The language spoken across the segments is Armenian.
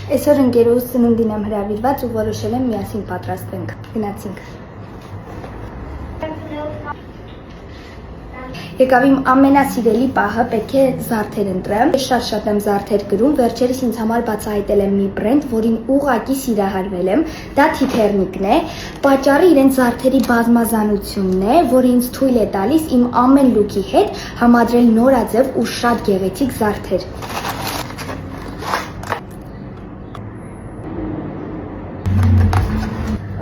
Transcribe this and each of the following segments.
Այսօր ընկերուհուս ծնունդին եմ հրավիրված ու որոշել եմ միասին պատրաստենք։ Գնացինք։ Եկավ իմ ամենասիրելի պահը, պետք է զարդեր ընտրեմ։ Շատ եմ զարդեր գրում, վերջերս ինձ համար բացահայտել եմ մի բրենդ, որին ուղղակի սիրահարվել եմ, դա Թիփեռնիկն է։ Պատճառը իրենց զարդերի բազմազանությունն է, որը ինձ թույլ է տալիս իմ ամեն լուքի հետ համադրել նորաձև ու շատ գեղեցիկ զարդեր։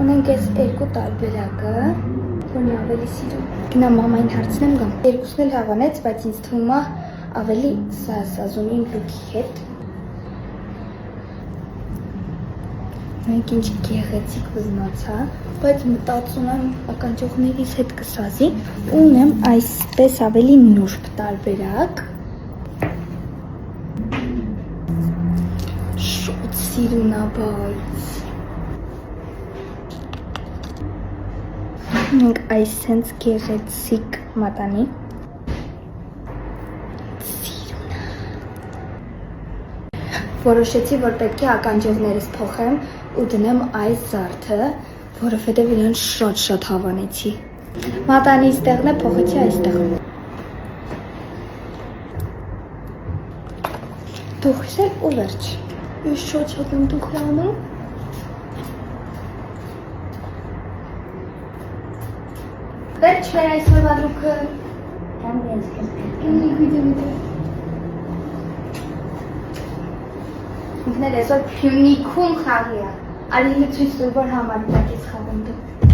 Ունենք այս երկու տարբերակը, որն ավելի սիրում։ Գնամ մամային հարցնեմ գամ։ Երկուսն էլ հավանեց, բայց ինձ թվում է ավելի սազունի լուքի հետ։ Մենք ինչ գեղեցիկ բզնացա, բայց մտածում եմ ականջողներիս հետ կսազի ու ունեմ այսպես ավելի նուրբ տարբերակ։ Շուտ սիրուն է, բայց մենք այս սենց գեղեցիկ մատանի սիրուն է։ Որոշեցի, որ պետք է ականջովներս փոխեմ ու դնեմ այս զարդը, որովհետև իրան շատ հավանեցի։ Մատանիս տեղն է, փոխեցի այստեղ։ Դուխսել ու վերջ։ Ես շատ եմ դուխ անում։ Վերջ մեր այսօրվա լուքը։ Կամ ես կեմ։ Ինքներ այսօր Փյունիկում խաղի է։ Արիլի ցույց տուր, որ համարյա ես խաղում դու։